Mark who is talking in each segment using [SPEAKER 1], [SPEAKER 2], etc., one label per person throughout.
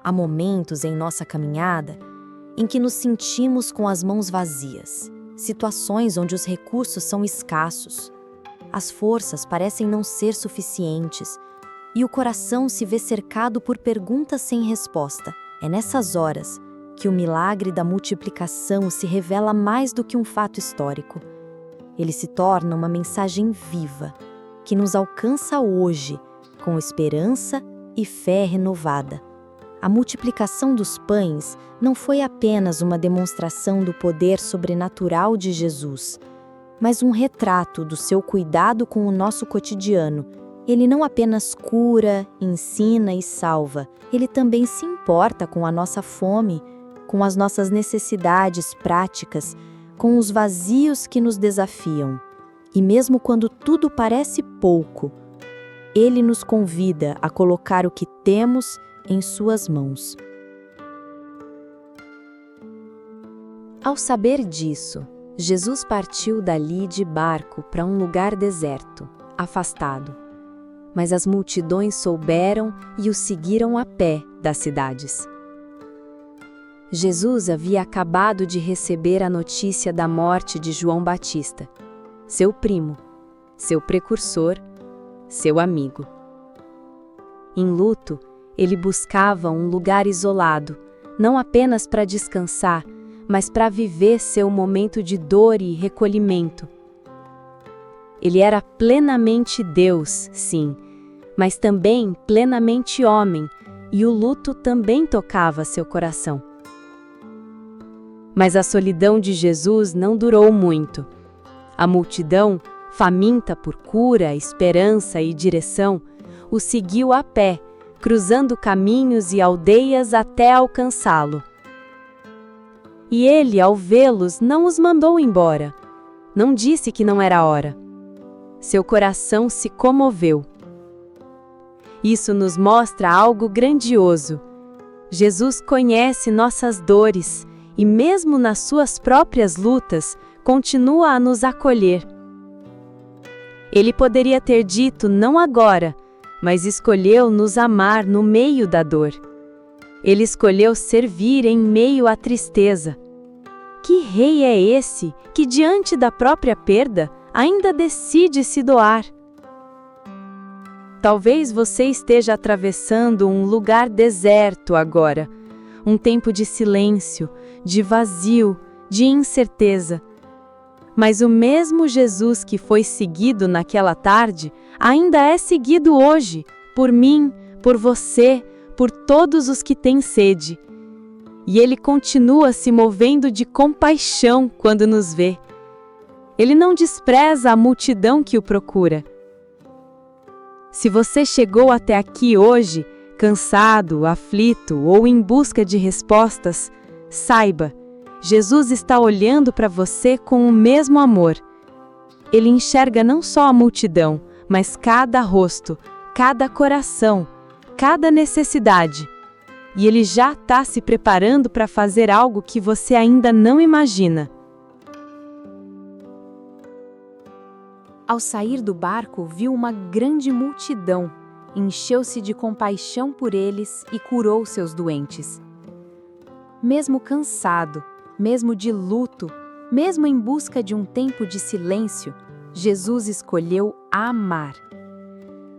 [SPEAKER 1] Há momentos em nossa caminhada em que nos sentimos com as mãos vazias, situações onde os recursos são escassos, as forças parecem não ser suficientes e o coração se vê cercado por perguntas sem resposta. É nessas horas que o milagre da multiplicação se revela mais do que um fato histórico. Ele se torna uma mensagem viva, que nos alcança hoje, com esperança e fé renovada. A multiplicação dos pães não foi apenas uma demonstração do poder sobrenatural de Jesus, mas um retrato do seu cuidado com o nosso cotidiano. Ele não apenas cura, ensina e salva, ele também se importa com a nossa fome, com as nossas necessidades práticas, com os vazios que nos desafiam. E mesmo quando tudo parece pouco, ele nos convida a colocar o que temos em suas mãos. Ao saber disso, Jesus partiu dali de barco para um lugar deserto, afastado. Mas as multidões souberam e o seguiram a pé das cidades. Jesus havia acabado de receber a notícia da morte de João Batista, seu primo, seu precursor, seu amigo. Em luto, ele buscava um lugar isolado, não apenas para descansar, mas para viver seu momento de dor e recolhimento. Ele era plenamente Deus, sim, mas também plenamente homem, e o luto também tocava seu coração. Mas a solidão de Jesus não durou muito. A multidão, faminta por cura, esperança e direção, o seguiu a pé, cruzando caminhos e aldeias até alcançá-lo. E ele, ao vê-los, não os mandou embora. Não disse que não era hora. Seu coração se comoveu. Isso nos mostra algo grandioso. Jesus conhece nossas dores e, mesmo nas suas próprias lutas, continua a nos acolher. Ele poderia ter dito não agora, mas escolheu nos amar no meio da dor. Ele escolheu servir em meio à tristeza. Que rei é esse que, diante da própria perda, ainda decide se doar? Talvez você esteja atravessando um lugar deserto agora, um tempo de silêncio, de vazio, de incerteza. Mas o mesmo Jesus que foi seguido naquela tarde, ainda é seguido hoje, por mim, por você, por todos os que têm sede. E ele continua se movendo de compaixão quando nos vê. Ele não despreza a multidão que o procura. Se você chegou até aqui hoje, cansado, aflito ou em busca de respostas, saiba, Jesus está olhando para você com o mesmo amor. Ele enxerga não só a multidão, mas cada rosto, cada coração, cada necessidade. E ele já está se preparando para fazer algo que você ainda não imagina. Ao sair do barco, viu uma grande multidão, encheu-se de compaixão por eles e curou seus doentes. Mesmo cansado, mesmo de luto, mesmo em busca de um tempo de silêncio, Jesus escolheu amar.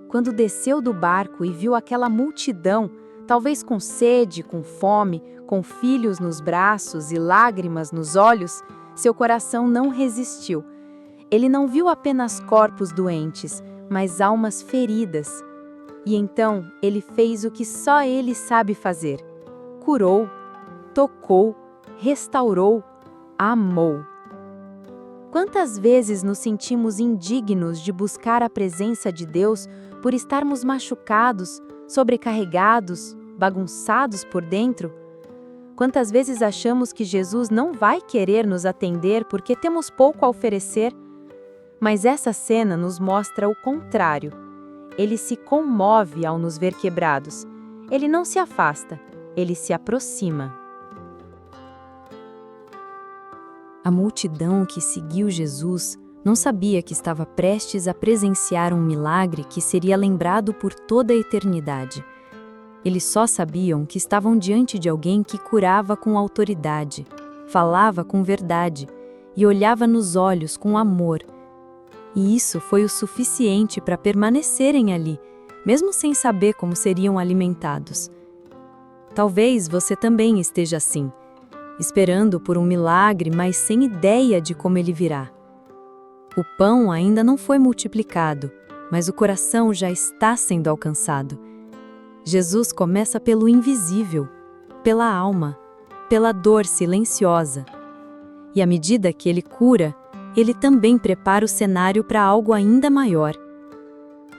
[SPEAKER 1] Quando desceu do barco e viu aquela multidão, talvez com sede, com fome, com filhos nos braços e lágrimas nos olhos, seu coração não resistiu. Ele não viu apenas corpos doentes, mas almas feridas. E então ele fez o que só ele sabe fazer: curou, tocou, restaurou, amou. Quantas vezes nos sentimos indignos de buscar a presença de Deus por estarmos machucados, sobrecarregados, bagunçados por dentro? Quantas vezes achamos que Jesus não vai querer nos atender porque temos pouco a oferecer? Mas essa cena nos mostra o contrário. Ele se comove ao nos ver quebrados. Ele não se afasta, ele se aproxima. A multidão que seguiu Jesus não sabia que estava prestes a presenciar um milagre que seria lembrado por toda a eternidade. Eles só sabiam que estavam diante de alguém que curava com autoridade, falava com verdade e olhava nos olhos com amor. E isso foi o suficiente para permanecerem ali, mesmo sem saber como seriam alimentados. Talvez você também esteja assim, esperando por um milagre, mas sem ideia de como ele virá. O pão ainda não foi multiplicado, mas o coração já está sendo alcançado. Jesus começa pelo invisível, pela alma, pela dor silenciosa. E à medida que ele cura, ele também prepara o cenário para algo ainda maior.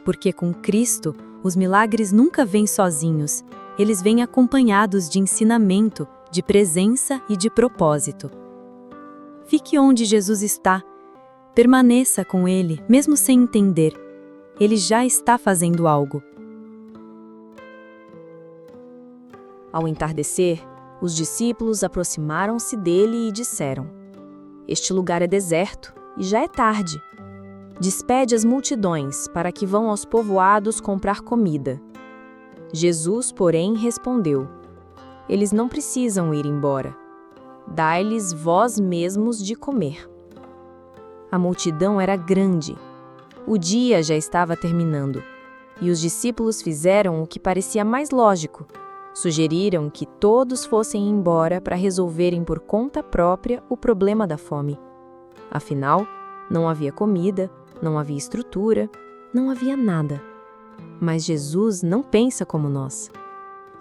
[SPEAKER 1] Porque com Cristo, os milagres nunca vêm sozinhos, eles vêm acompanhados de ensinamento, de presença e de propósito. Fique onde Jesus está. Permaneça com Ele, mesmo sem entender. Ele já está fazendo algo.
[SPEAKER 2] Ao entardecer, os discípulos aproximaram-se dele e disseram: Este lugar é deserto e já é tarde. Despede as multidões para que vão aos povoados comprar comida. Jesus, porém, respondeu: Eles não precisam ir embora. Dai-lhes vós mesmos de comer. A multidão era grande. O dia já estava terminando, e os discípulos fizeram o que parecia mais lógico. Sugeriram que todos fossem embora para resolverem por conta própria o problema da fome. Afinal, não havia comida, não havia estrutura, não havia nada. Mas Jesus não pensa como nós.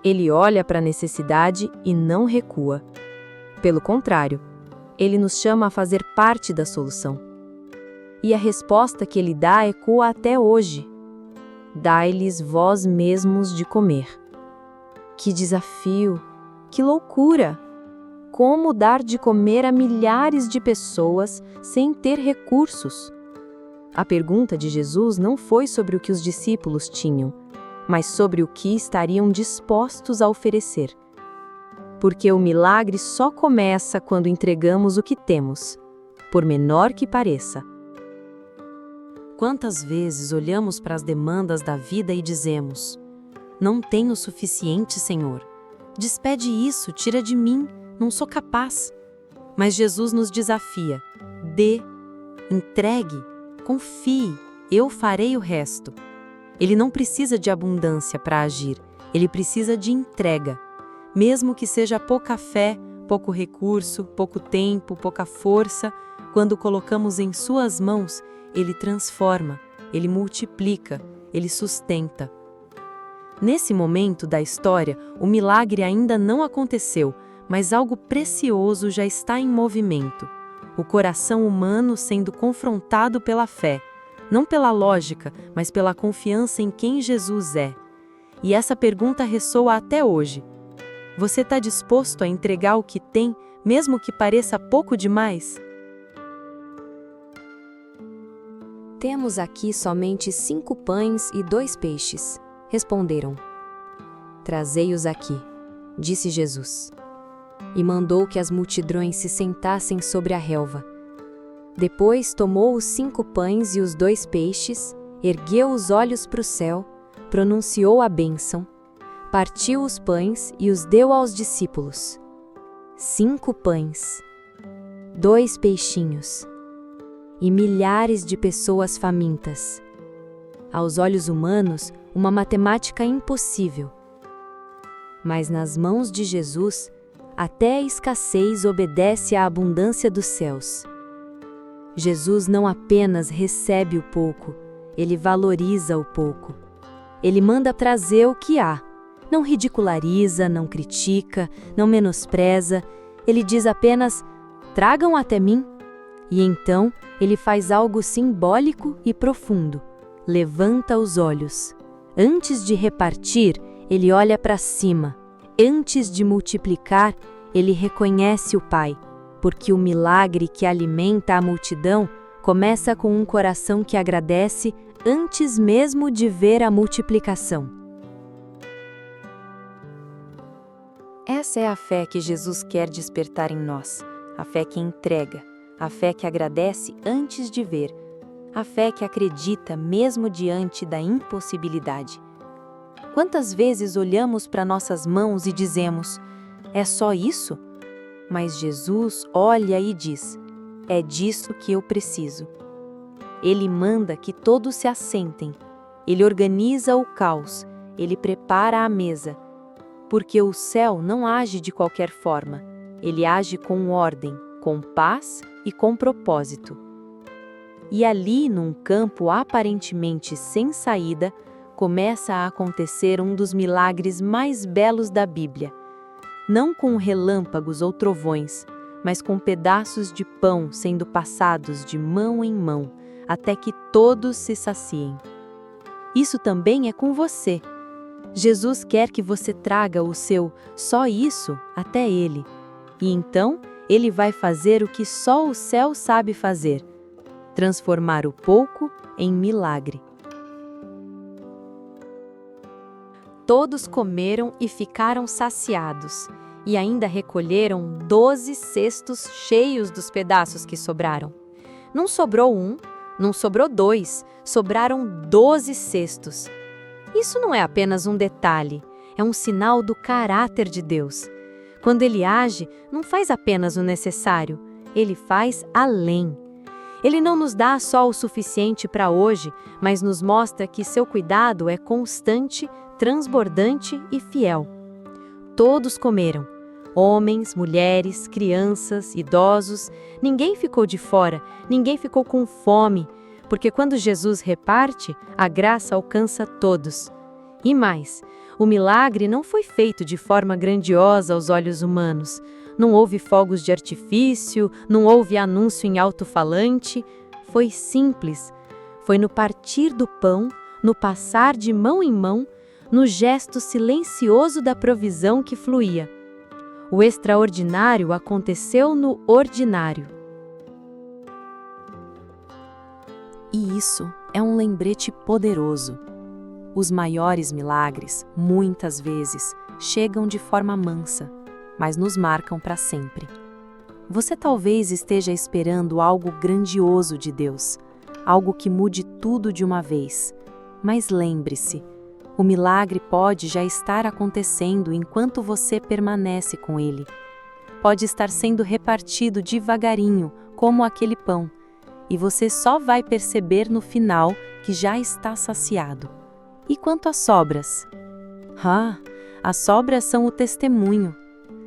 [SPEAKER 2] Ele olha para a necessidade e não recua. Pelo contrário, ele nos chama a fazer parte da solução. E a resposta que ele dá ecoa até hoje: Dai-lhes vós mesmos de comer. Que desafio! Que loucura! Como dar de comer a milhares de pessoas sem ter recursos? A pergunta de Jesus não foi sobre o que os discípulos tinham, mas sobre o que estariam dispostos a oferecer. Porque o milagre só começa quando entregamos o que temos, por menor que pareça. Quantas vezes olhamos para as demandas da vida e dizemos: Não tenho o suficiente, Senhor. Despede isso, tira de mim, não sou capaz. Mas Jesus nos desafia: dê, entregue, confie, eu farei o resto. Ele não precisa de abundância para agir, ele precisa de entrega. Mesmo que seja pouca fé, pouco recurso, pouco tempo, pouca força, quando colocamos em suas mãos, ele transforma, ele multiplica, ele sustenta. Nesse momento da história, o milagre ainda não aconteceu, mas algo precioso já está em movimento. O coração humano sendo confrontado pela fé, não pela lógica, mas pela confiança em quem Jesus é. E essa pergunta ressoa até hoje. Você está disposto a entregar o que tem, mesmo que pareça pouco demais? Temos aqui somente 5 pães e 2 peixes. Responderam. Trazei-os aqui, disse Jesus. E mandou que as multidões se sentassem sobre a relva. Depois tomou os 5 pães e os 2 peixes, ergueu os olhos para o céu, pronunciou a bênção, partiu os pães e os deu aos discípulos. 5 pães, 2 peixinhos e milhares de pessoas famintas. Aos olhos humanos, uma matemática impossível. Mas nas mãos de Jesus, até a escassez obedece à abundância dos céus. Jesus não apenas recebe o pouco, ele valoriza o pouco. Ele manda trazer o que há. Não ridiculariza, não critica, não menospreza. Ele diz apenas: tragam até mim. E então, ele faz algo simbólico e profundo. Levanta os olhos. Antes de repartir, ele olha para cima. Antes de multiplicar, ele reconhece o Pai, porque o milagre que alimenta a multidão começa com um coração que agradece antes mesmo de ver a multiplicação.
[SPEAKER 1] Essa é a fé que Jesus quer despertar em nós, a fé que entrega, a fé que agradece antes de ver, a fé que acredita mesmo diante da impossibilidade. Quantas vezes olhamos para nossas mãos e dizemos: é só isso? Mas Jesus olha e diz: é disso que eu preciso. Ele manda que todos se assentem. Ele organiza o caos. Ele prepara a mesa. Porque o céu não age de qualquer forma. Ele age com ordem, com paz e com propósito. E ali, num campo aparentemente sem saída, começa a acontecer um dos milagres mais belos da Bíblia. Não com relâmpagos ou trovões, mas com pedaços de pão sendo passados de mão em mão, até que todos se saciem. Isso também é com você. Jesus quer que você traga o seu só isso até Ele. E então, Ele vai fazer o que só o céu sabe fazer: transformar o pouco em milagre. Todos comeram e ficaram saciados, e ainda recolheram 12 cestos cheios dos pedaços que sobraram. Não sobrou um, não sobrou dois, sobraram 12 cestos. Isso não é apenas um detalhe, é um sinal do caráter de Deus. Quando Ele age, não faz apenas o necessário, Ele faz além. Ele não nos dá só o suficiente para hoje, mas nos mostra que seu cuidado é constante, transbordante e fiel. Todos comeram. Homens, mulheres, crianças, idosos, ninguém ficou de fora, ninguém ficou com fome, porque quando Jesus reparte, a graça alcança todos. E mais, o milagre não foi feito de forma grandiosa aos olhos humanos. Não houve fogos de artifício, não houve anúncio em alto-falante. Foi simples. Foi no partir do pão, no passar de mão em mão, no gesto silencioso da provisão que fluía. O extraordinário aconteceu no ordinário. E isso é um lembrete poderoso. Os maiores milagres, muitas vezes, chegam de forma mansa, mas nos marcam para sempre. Você talvez esteja esperando algo grandioso de Deus, algo que mude tudo de uma vez. Mas lembre-se, o milagre pode já estar acontecendo enquanto você permanece com ele. Pode estar sendo repartido devagarinho, como aquele pão, e você só vai perceber no final que já está saciado. E quanto às sobras? As sobras são o testemunho.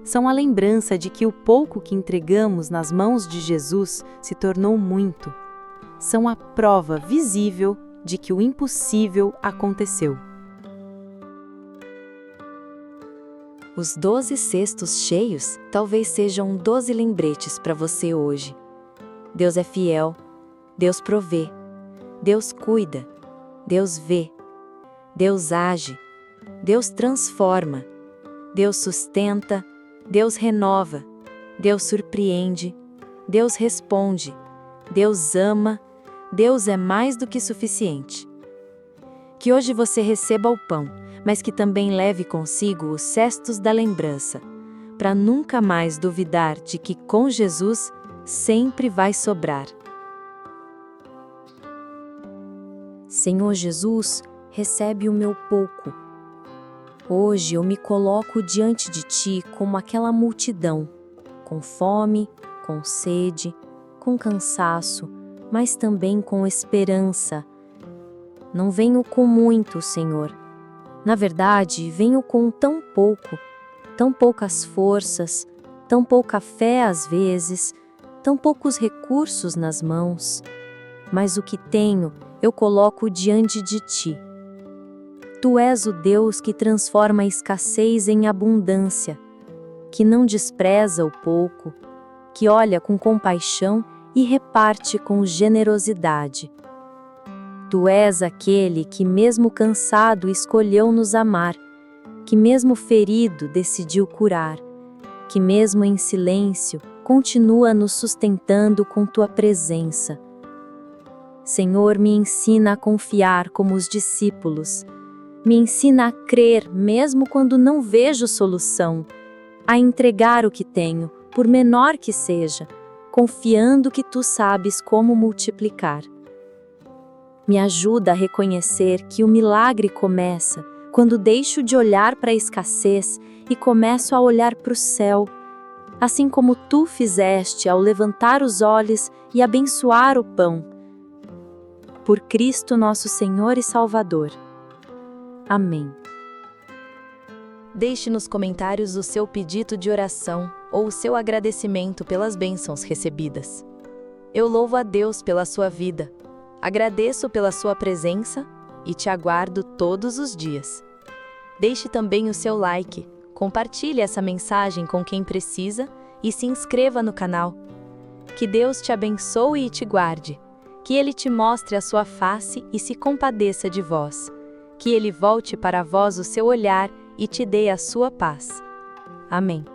[SPEAKER 1] São a lembrança de que o pouco que entregamos nas mãos de Jesus se tornou muito. São a prova visível de que o impossível aconteceu. Os 12 cestos cheios talvez sejam 12 lembretes para você hoje. Deus é fiel, Deus provê, Deus cuida, Deus vê, Deus age, Deus transforma, Deus sustenta, Deus renova, Deus surpreende, Deus responde, Deus ama, Deus é mais do que suficiente. Que hoje você receba o pão, mas que também leve consigo os cestos da lembrança, para nunca mais duvidar de que com Jesus sempre vai sobrar. Senhor Jesus, recebe o meu pouco. Hoje eu me coloco diante de Ti como aquela multidão, com fome, com sede, com cansaço, mas também com esperança. Não venho com muito, Senhor. Na verdade, venho com tão pouco, tão poucas forças, tão pouca fé às vezes, tão poucos recursos nas mãos. Mas o que tenho, eu coloco diante de Ti. Tu és o Deus que transforma a escassez em abundância, que não despreza o pouco, que olha com compaixão e reparte com generosidade. Tu és aquele que, mesmo cansado, escolheu nos amar, que, mesmo ferido, decidiu curar, que, mesmo em silêncio, continua nos sustentando com Tua presença. Senhor, me ensina a confiar como os discípulos, me ensina a crer mesmo quando não vejo solução, a entregar o que tenho, por menor que seja, confiando que Tu sabes como multiplicar. Me ajuda a reconhecer que o milagre começa
[SPEAKER 3] quando deixo de olhar para a escassez e começo a olhar para o céu, assim como tu fizeste ao levantar os olhos e abençoar o pão. Por Cristo nosso Senhor e Salvador. Amém.
[SPEAKER 2] Deixe nos comentários o seu pedido de oração ou o seu agradecimento pelas bênçãos recebidas. Eu louvo a Deus pela sua vida, agradeço pela sua presença e te aguardo todos os dias. Deixe também o seu like, compartilhe essa mensagem com quem precisa e se inscreva no canal. Que Deus te abençoe e te guarde, que Ele te mostre a sua face e se compadeça de vós, que Ele volte para vós o seu olhar e te dê a sua paz. Amém.